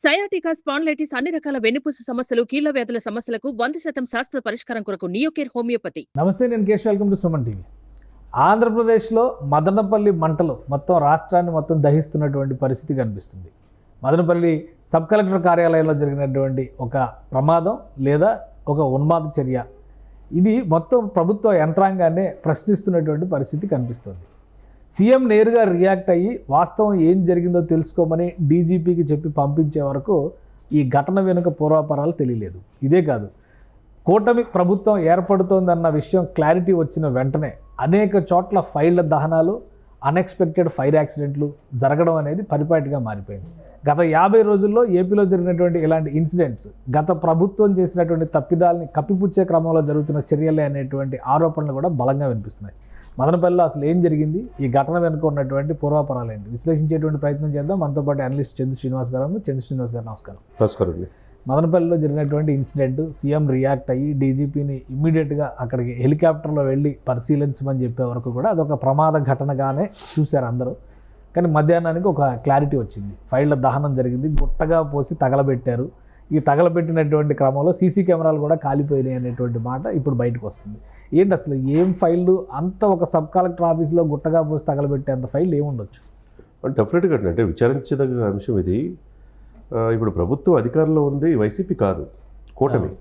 Sciatica, spondylitis అన్ని రకాల వెన్నుపూస సమస్యలు, కీళ్ల వ్యాధుల సమస్యలకు 100% శాస్త్ర పరిష్కారం కొరకు నియోకేర్ హోమియోపతి. నమస్తే, నేను Keshav. Welcome to Suman TV. ఆంధ్రప్రదేశ్లో మదనపల్లి మంటలు మొత్తం రాష్ట్రాన్ని మొత్తం దహిస్తున్నటువంటి పరిస్థితి కనిపిస్తుంది. మదనపల్లి సబ్ కలెక్టర్ కార్యాలయంలో జరిగినటువంటి ఒక ప్రమాదం లేదా ఒక ఉన్మాద చర్య, ఇది మొత్తం ప్రభుత్వ యంత్రాంగాన్ని ప్రశ్నిస్తున్నటువంటి పరిస్థితి కనిపిస్తుంది. సీఎం నేరుగా రియాక్ట్ అయ్యి వాస్తవం ఏం జరిగిందో తెలుసుకోమని డీజీపీకి చెప్పి పంపించే వరకు ఈ ఘటన వెనుక పూర్వాపరాలు తెలియలేదు. ఇదే కాదు, కూటమి ప్రభుత్వం ఏర్పడుతోందన్న విషయం క్లారిటీ వచ్చిన వెంటనే అనేక చోట్ల ఫైళ్ల దహనాలు, అన్ఎక్స్పెక్టెడ్ ఫైర్ యాక్సిడెంట్లు జరగడం అనేది పరిపాటిగా మారిపోయింది. గత 50 రోజుల్లో ఏపీలో జరిగినటువంటి ఇలాంటి ఇన్సిడెంట్స్ గత ప్రభుత్వం చేసినటువంటి తప్పిదాలని కప్పిపుచ్చే క్రమంలో జరుగుతున్న చర్యలే అనేటువంటి ఆరోపణలు కూడా బలంగా వినిపిస్తున్నాయి. మదనపల్లిలో అసలు ఏం జరిగింది, ఈ ఘటన వెనుక ఉన్నటువంటి పూర్వాపరాలు ఏంటి, విశ్లేషించేటువంటి ప్రయత్నం చేద్దాం. మనతో పాటు అనలిస్ట్ చంద్ర శ్రీనివాస్ గారు. చంద్ర శ్రీనివాస్ గారు, నమస్కారం. నమస్కారం. మదనపల్లిలో జరిగినటువంటి ఇన్సిడెంట్, సీఎం రియాక్ట్ అయ్యి డీజీపీని ఇమ్మీడియట్గా అక్కడికి హెలికాప్టర్లో వెళ్ళి పరిశీలించమని చెప్పే వరకు కూడా అదొక ప్రమాద ఘటనగానే చూశారు అందరూ. కానీ మధ్యాహ్నానికి ఒక క్లారిటీ వచ్చింది. ఫైళ్ల దహనం జరిగింది, గుట్టగా పోసి తగలబెట్టారు. ఈ తగలబెట్టినటువంటి క్రమంలో సీసీ కెమెరాలు కూడా కాలిపోయినాయి అనేటువంటి మాట ఇప్పుడు బయటకు వస్తుంది. ఏంటి అసలు ఏం ఫైళ్ళు అంత ఒక సబ్ కలెక్టర్ ఆఫీస్లో గుట్టగా పోసి తగలబెట్టేంత ఫైల్ ఏముండొచ్చు? డెఫినెట్గా అంటే విచారించదగిన అంశం ఇది. ఇప్పుడు ప్రభుత్వం అధికారంలో ఉంది, వైసీపీ కాదు, కూటమి.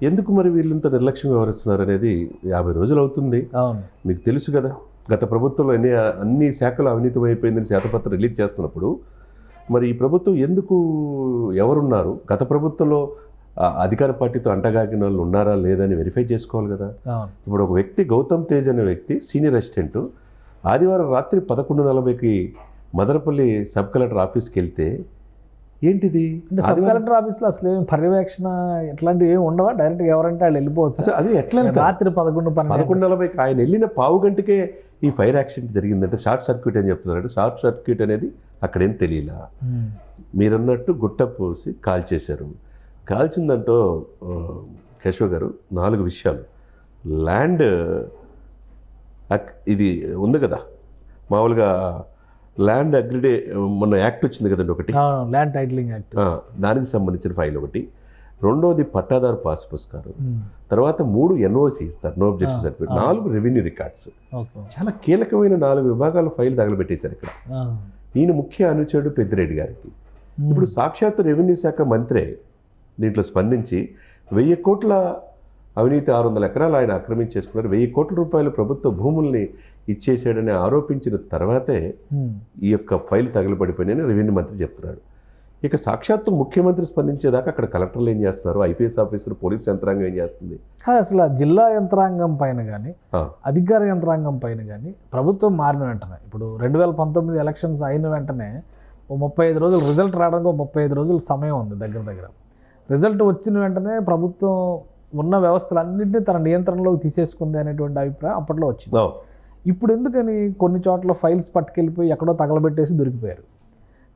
ఎందుకు మరి వీళ్ళంత నిర్లక్ష్యం వ్యవహరిస్తున్నారు అనేది 50 రోజులు అవుతుంది. మీకు తెలుసు కదా, గత ప్రభుత్వంలో అన్ని శాఖలు అవినీతి అయిపోయిందని శ్వేతపత్రం రిలీజ్ చేస్తున్నప్పుడు మరి ఈ ప్రభుత్వం ఎందుకు ఎవరున్నారు, గత ప్రభుత్వంలో అధికార పార్టీతో అంటగాగిన వాళ్ళు ఉన్నారా లేదని వెరిఫై చేసుకోవాలి కదా. ఇప్పుడు ఒక వ్యక్తి గౌతమ్ తేజ్ అనే వ్యక్తి సీనియర్ అసిస్టెంట్ ఆదివారం రాత్రి 11:40కి మదనపల్లి సబ్ కలెక్టర్ ఆఫీస్కి వెళ్తే ఏంటిది, సబ్ కలెక్టర్ ఆఫీస్లో అసలు ఏం పర్యవేక్షణ ఇట్లాంటివి ఏమి ఉండవా? డైరెక్ట్గా ఎవరంటే వాళ్ళు వెళ్ళిపోవచ్చు. అది ఎట్లా రాత్రి 11:40కి ఆయన వెళ్ళిన పావు గంటకే ఈ ఫైర్ యాక్సిడెంట్ జరిగిందంటే షార్ట్ సర్క్యూట్ అని చెప్తున్నారంటే షార్ట్ సర్క్యూట్ అనేది అక్కడేం తెలియలా. మీరన్నట్టు గుట్ట పోసి కాల్చేశారు. కాల్చిందంటో కేశవ్ గారు 4 విషయాలు. ల్యాండ్ ఇది ఉంది కదా, మామూలుగా ల్యాండ్ అగ్రిడే మొన్న యాక్ట్ వచ్చింది కదండి ఒకటి, ల్యాండ్ టైటిలింగ్ యాక్ట్, దానికి సంబంధించిన ఫైల్ ఒకటి. రెండోది పట్టాదారు పాస్ పుస్తకాలు, తర్వాత 3 ఎన్ఓసి ఇస్తారు, no objection certificate, 4 revenue records. చాలా కీలకమైన 4 విభాగాల ఫైల్ తగలబెట్టేశారు ఇక్కడ. ఈయన ముఖ్య అనుచరుడు పెద్దిరెడ్డి గారికి. ఇప్పుడు సాక్షాత్ రెవెన్యూ శాఖ మంత్రే దీంట్లో స్పందించి 1000 కోట్ల అవినీతి, 600 ఎకరాలు ఆయన ఆక్రమించేసుకున్నారు, 1000 కోట్ల రూపాయలు ప్రభుత్వ భూముల్ని ఇచ్చేసాడని ఆరోపించిన తర్వాతే ఈ యొక్క ఫైల్ తగలబడిపోయినాయని రెవెన్యూ మంత్రి చెప్తున్నాడు. ఇక సాక్షాత్తు ముఖ్యమంత్రి స్పందించేదాకా అక్కడ కలెక్టర్లు ఏం చేస్తున్నారు, ఐపీఎస్ ఆఫీసర్, పోలీస్ యంత్రాంగం ఏం చేస్తుంది? అసలు జిల్లా యంత్రాంగం పైన కానీ అధికార యంత్రాంగం పైన కానీ ప్రభుత్వం మారిన వెంటనే, ఇప్పుడు 2019 ఎలక్షన్స్ అయిన వెంటనే 35 రోజులు రిజల్ట్ రావడానికి 35 రోజులు సమయం ఉంది దగ్గర. రిజల్ట్ వచ్చిన వెంటనే ప్రభుత్వం ఉన్న వ్యవస్థలన్నింటినీ తన నియంత్రణలోకి తీసేసుకుంది అనేటువంటి అభిప్రాయం అప్పట్లో వచ్చింది. ఇప్పుడు ఎందుకని కొన్ని చోట్ల ఫైల్స్ పట్టుకెళ్ళిపోయి ఎక్కడో తగలబెట్టేసి దొరికిపోయారు,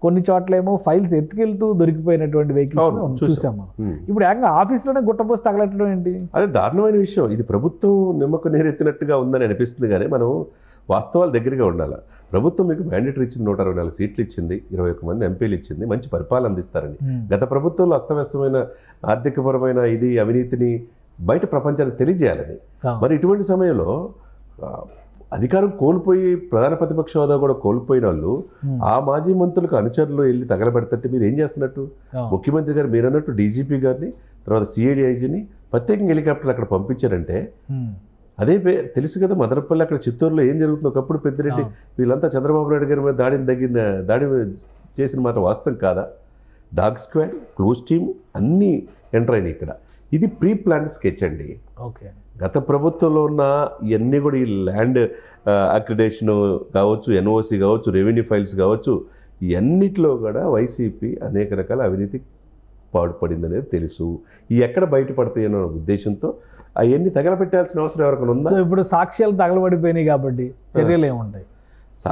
కొన్ని చోట్ల ఏమో ఫైల్స్ ఎత్తుకెళ్తూ దొరికిపోయినటువంటి వెహికల్స్ చూసాము. ఇప్పుడు ఏకంగా ఆఫీస్లోనే గుట్టపోసి తగలెట్టడం ఏంటి? అదే దారుణమైన విషయం. ఇది ప్రభుత్వం నిమ్మకు నీరెత్తినట్టుగా ఉందని అనిపిస్తుంది, కానీ మనం వాస్తవాల దగ్గరగా ఉండాలి. ప్రభుత్వం మీకు మ్యాండేటరీ ఇచ్చింది, 124 సీట్లు ఇచ్చింది, 21 మంది ఎంపీలు ఇచ్చింది, మంచి పరిపాలన అందిస్తారని. గత ప్రభుత్వంలో అస్తవ్యస్తమైన ఆర్థికపరమైన ఇది అవినీతిని బయట ప్రపంచానికి తెలియజేయాలని. మరి ఇటువంటి సమయంలో అధికారం కోల్పోయి ప్రధాన ప్రతిపక్ష హోదా కూడా కోల్పోయిన వాళ్ళు ఆ మాజీ మంత్రులకు అనుచరులు వెళ్ళి తగలబెడతంటే మీరు ఏం చేస్తున్నట్టు? ముఖ్యమంత్రి గారు మీరు అన్నట్టు డీజీపీ గారిని, తర్వాత సిఐడి ఐజీని ప్రత్యేకంగా హెలికాప్టర్లు అక్కడ పంపించారంటే అదే తెలుసు కదా. మదనపల్లి అక్కడ చిత్తూరులో ఏం జరుగుతుందో ఒకప్పుడు పెద్దిరెడ్డి వీళ్ళంతా చంద్రబాబు నాయుడు గారి మీద దాడి చేసిన మాట వాస్తవం కాదా? డాగ్ స్క్వాడ్, క్లోజ్ టీమ్ అన్నీ ఎంటర్ అయినాయి ఇక్కడ. ఇది ప్రీ ప్లాన్ స్కెచ్ అండి. ఓకే, గత ప్రభుత్వంలో ఉన్న ఇవన్నీ కూడా ఈ ల్యాండ్ అక్రిడేషన్ కావచ్చు, ఎన్ఓసి కావచ్చు, రెవెన్యూ ఫైల్స్ కావచ్చు, ఇవన్నిటిలో కూడా వైసీపీ అనేక రకాల అవినీతి పాడుపడింది అనేది తెలుసు. ఈ ఎక్కడ బయటపడతాయి అన్న ఉద్దేశంతో అవన్నీ తగలబెట్టాల్సిన అవసరం ఎవరికైనా ఉందా? ఇప్పుడు సాక్ష్యాలు తగలబడిపోయినాయి కాబట్టి చర్యలు ఏముంటాయి?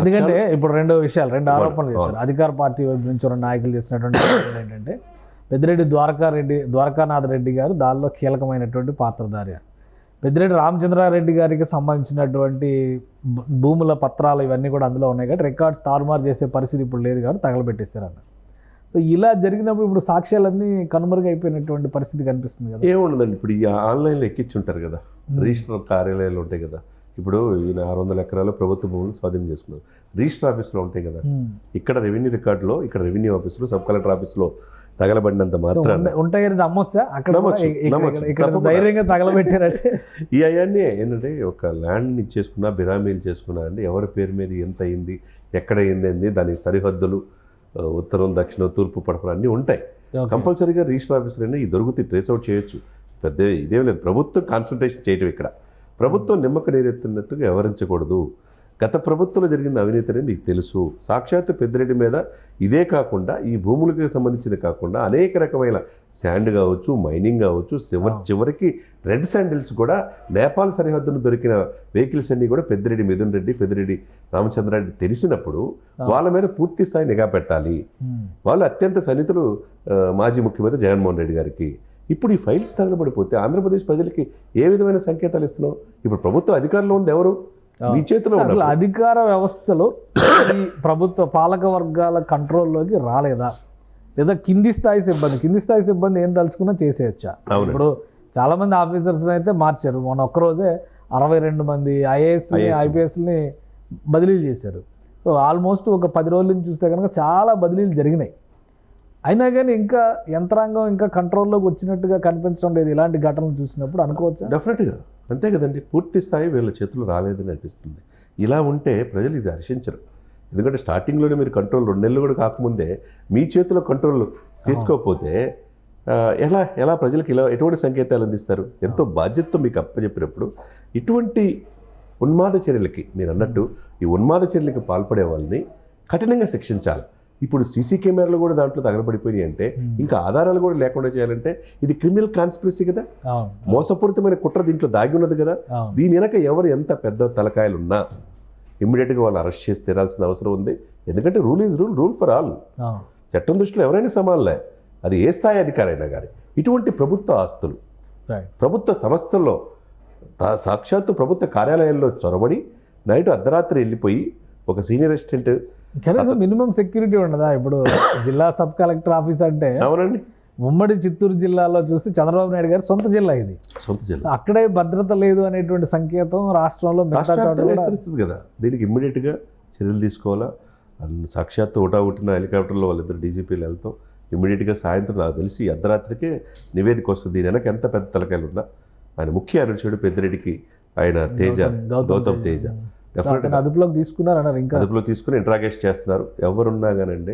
ఎందుకంటే ఇప్పుడు 2 ఆరోపణలు చేస్తారు అధికార పార్టీ వైపు నుంచి 2 నాయకులు చేసినటువంటి ఏంటంటే పెద్దిరెడ్డి ద్వారకానాథ్ రెడ్డి గారు దానిలో కీలకమైనటువంటి పాత్రధారి. పెద్దిరెడ్డి రామచంద్రారెడ్డి గారికి సంబంధించినటువంటి భూముల పత్రాలు ఇవన్నీ కూడా అందులో ఉన్నాయి కాబట్టి రికార్డ్స్ తారుమారు చేసే పరిస్థితి ఇప్పుడు లేదు కాబట్టి తగలబెట్టేశారు అన్న. సో ఇలా జరిగినప్పుడు ఇప్పుడు సాక్ష్యాలన్నీ కనుమరుగైపోయినటువంటి పరిస్థితి కనిపిస్తుంది కదా. ఏముండదండి, ఇప్పుడు ఈ ఆన్లైన్లో ఎక్కించుంటారు కదా, రిజిస్టర్ కార్యాలయాలు ఉంటాయి కదా. ఇప్పుడు ఈయన 600 ఎకరాలు ప్రభుత్వ భూములు స్వాధీనం చేసుకున్నారు, రిజిస్టర్ ఆఫీస్లో ఉంటాయి కదా. ఇక్కడ రెవెన్యూ రికార్డులో, ఇక్కడ రెవెన్యూ ఆఫీసులో, సబ్ కలెక్టర్ ఆఫీస్లో తగలబడినంత మాత్రాన ఉంటాయని నమ్మొచ్చా? అక్కడ నమ్మొచ్చు, నమ్మొచ్చు. ఇక్కడ తప్పకుండా. ధైర్యంగా తగలబెట్టారంటే ఈ అవన్నీ ఏంటంటే ఒక ల్యాండ్ని ఇచ్చేసుకున్నా, బిరామీలు చేసుకున్నా అండి, ఎవరి పేరు మీద ఎంత అయింది, ఎక్కడ అయింది, దాని సరిహద్దులు ఉత్తరం, దక్షిణం, తూర్పు, పడమర అన్నీ ఉంటాయి. కంపల్సరీగా రిజిస్టర్ ఆఫీసర్ ఈ దొరికితే ట్రేస్ అవుట్ చేయొచ్చు. పెద్ద ఇదేం లేదు. ప్రభుత్వం కాన్సన్ట్రేషన్ చేయటం, ఇక్కడ ప్రభుత్వం నిమ్మక నీరెత్తున్నట్టుగా వ్యవహరించకూడదు. గత ప్రభుత్వంలో జరిగిన అవినీతిని మీకు తెలుసు. సాక్షాత్తు పెద్దిరెడ్డి మీద ఇదే కాకుండా, ఈ భూములకు సంబంధించింది కాకుండా అనేక రకమైన శాండ్ కావచ్చు, మైనింగ్ కావచ్చు, చివరికి రెడ్ శాండిల్స్ కూడా నేపాల్ సరిహద్దును దొరికిన వెహికల్స్ అన్నీ కూడా పెద్దిరెడ్డి మిథున్ రెడ్డి, పెద్దిరెడ్డి రామచంద్రారెడ్డి తెలిసినప్పుడు వాళ్ళ మీద పూర్తి స్థాయి నిఘా పెట్టాలి. వాళ్ళు అత్యంత సన్నిహితులు మాజీ ముఖ్యమంత్రి జగన్మోహన్ రెడ్డి గారికి. ఇప్పుడు ఈ ఫైల్స్ తగలబడిపోతే ఆంధ్రప్రదేశ్ ప్రజలకి ఏ విధమైన సంకేతాలు ఇస్తున్నాం? ఇప్పుడు ప్రభుత్వ అధికారంలో ఉంది ఎవరు? మీ చేతిలో అసలు అధికార వ్యవస్థలో ఈ ప్రభుత్వ పాలక వర్గాల కంట్రోల్లోకి రాలేదా, లేదా కింది స్థాయి సిబ్బంది ఏం తలుచుకున్నా చేసేయచ్చా? ఇప్పుడు చాలా మంది ఆఫీసర్స్ అయితే మార్చారు. మొన్న ఒక్కరోజే 62 మంది ఐఏఎస్ని, ఐపీఎస్ని బదిలీలు చేశారు. సో ఆల్మోస్ట్ ఒక 10 రోజుల నుంచి చూస్తే కనుక చాలా బదిలీలు జరిగినాయి. అయినా కానీ ఇంకా యంత్రాంగం ఇంకా కంట్రోల్లోకి వచ్చినట్టుగా కనిపించడం లేదు. ఇలాంటి ఘటనలు చూసినప్పుడు అనుకోవచ్చా? డెఫినెట్గా అంతే కదండి. పూర్తి స్థాయి వీళ్ళ చేతులు రాలేదని అనిపిస్తుంది. ఇలా ఉంటే ప్రజలు ఇది హర్షించరు. ఎందుకంటే స్టార్టింగ్లోనే మీరు కంట్రోల్ 2 నెలలు కూడా కాకముందే మీ చేతిలో కంట్రోల్ తీసుకోకపోతే ఎలా ప్రజలకు ఇలా ఎటువంటి సంకేతాలు అందిస్తారు? ఎంతో బాధ్యతతో మీకు అప్పచెప్పినప్పుడు ఇటువంటి ఉన్మాద చర్యలకి, మీరు అన్నట్టు ఈ ఉన్మాద చర్యలకి పాల్పడే వాళ్ళని కఠినంగా శిక్షించాలి. ఇప్పుడు సీసీ కెమెరాలు కూడా దాంట్లో తగలబడిపోయినాయి అంటే, ఇంకా ఆధారాలు కూడా లేకుండా చేయాలంటే ఇది క్రిమినల్ కాన్స్పిరసీ కదా, మోసపూరితమైన కుట్ర దీంట్లో దాగి ఉన్నది కదా. దీని వెనక ఎవరు ఎంత పెద్ద తలకాయలు ఉన్నా ఇమ్మీడియట్గా వాళ్ళు అరెస్ట్ చేసి తీరాల్సిన అవసరం ఉంది. ఎందుకంటే rule is rule for all. చట్టం దృష్టిలో ఎవరైనా సమానలే, అది ఏ స్థాయి అధికారైనా కానీ. ఇటువంటి ప్రభుత్వ ఆస్తులు, ప్రభుత్వ సంస్థల్లో, సాక్షాత్తు ప్రభుత్వ కార్యాలయాల్లో చొరబడి నైట్ అర్ధరాత్రి వెళ్ళిపోయి ఒక సీనియర్ అసిస్టెంట్, కనీసం మినిమం సెక్యూరిటీ ఉండదా? ఇప్పుడు జిల్లా సబ్ కలెక్టర్ ఆఫీస్ అంటే, అవునండి, ఉమ్మడి చిత్తూరు జిల్లాలో చూస్తే చంద్రబాబు నాయుడు గారు సొంత జిల్లా ఇది, అక్కడే భద్రత లేదు అనేటువంటి సంకేతం రాష్ట్రంలో విస్తరిస్తుంది కదా. దీనికి ఇమ్మీడియట్గా చర్యలు తీసుకోవాలా. సాక్షాత్తు ఒకటిన హెలికాప్టర్లో వాళ్ళిద్దరు డీజీపీలు వెళ్తాం. ఇమ్మీడియట్గా సాయంత్రం నాకు తెలిసి అర్ధరాత్రికే నివేదిక వస్తుంది. దీని వెనక ఎంత పెద్ద తలకాయలు ఉన్నా. ఆయన ముఖ్య అనుచరుడు పెద్దిరెడ్డికి ఆయన గౌతమ్ తేజ అదుపులోకి తీసుకున్నారు, ఇంకా అదుపులో తీసుకుని ఇంట్రాగేట్ చేస్తున్నారు. ఎవరున్నా కానండి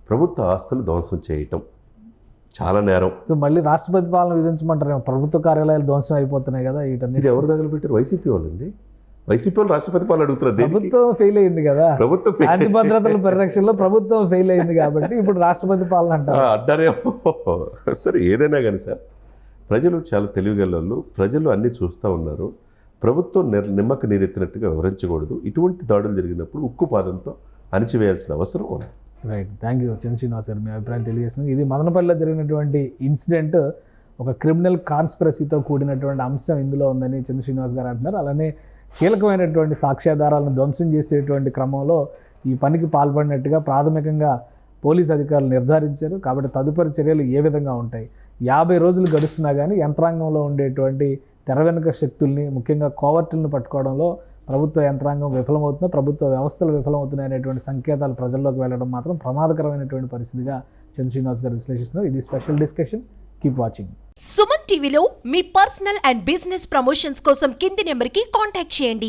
ప్రభుత్వ ఆస్తులు ధ్వంసం చేయటం చాలా నేరం. మళ్ళీ రాష్ట్రపతి పాలన విధించమంటారు. ప్రభుత్వ కార్యాలయాలు ధ్వంసం అయిపోతున్నాయి కదా. ఇది ఎవరు తగలబెట్టారు? వైసీపీ వాళ్ళండి. వైసీపీ వాళ్ళు రాష్ట్రపతి పాలన అడుగుతున్నారు. ప్రభుత్వం ఫెయిల్ అయింది కదా, ప్రభుత్వం శాంతి భద్రతల పరిరక్షణలో ప్రభుత్వం ఫెయిల్ అయింది కాబట్టి ఇప్పుడు రాష్ట్రపతి పాలన అంటారేమో. సరే, ఏదైనా కానీ సార్, ప్రజలు చాలా తెలివిగలవాళ్ళు. ప్రజలు అన్నీ చూస్తూ ఉన్నారు. ప్రభుత్వం నిమ్మక నీరెత్తినట్టుగా వివరించకూడదు. ఇటువంటి దాడులు జరిగినప్పుడు ఉక్కు పాదంతో అణిచివేయాల్సిన అవసరం ఉంది. రైట్, థ్యాంక్ యూ చంద్ర శ్రీనివాస్ గారు, మీ అభిప్రాయం తెలియజేస్తున్నాం. ఇది మదనపల్లిలో జరిగినటువంటి ఇన్సిడెంట్ ఒక క్రిమినల్ కాన్స్పిరసీతో కూడినటువంటి అంశం ఇందులో ఉందని చంద్ర శ్రీనివాస్ గారు అంటున్నారు. అలానే కీలకమైనటువంటి సాక్ష్యాధారాలను ధ్వంసం చేసేటువంటి క్రమంలో ఈ పనికి పాల్పడినట్టుగా ప్రాథమికంగా పోలీస్ అధికారులు నిర్ధారించారు. కాబట్టి తదుపరి చర్యలు ఏ విధంగా ఉంటాయి? 50 రోజులు గడుస్తున్నా కానీ యంత్రాంగంలో ఉండేటువంటి తెర వెనుక శక్తుల్ని, ముఖ్యంగా కోవర్టులను పట్టుకోవడంలో ప్రభుత్వ యంత్రాంగం విఫలమవుతుందో, ప్రభుత్వ వ్యవస్థలు విఫలమవుతున్నాయి అనేటువంటి సంకేతాలు ప్రజల్లోకి వెళ్ళడం మాత్రం ప్రమాదకరమైనటువంటి పరిస్థితిగా చంద్ర శ్రీనివాస్ గారు విశ్లేషిస్తున్నారు. ఇది special discussion. Keep watching. Suman టీవీలో మీ పర్సనల్ అండ్ బిజినెస్ ప్రమోషన్స్ కోసం కింది నెంబర్కి కాంటాక్ట్ చేయండి.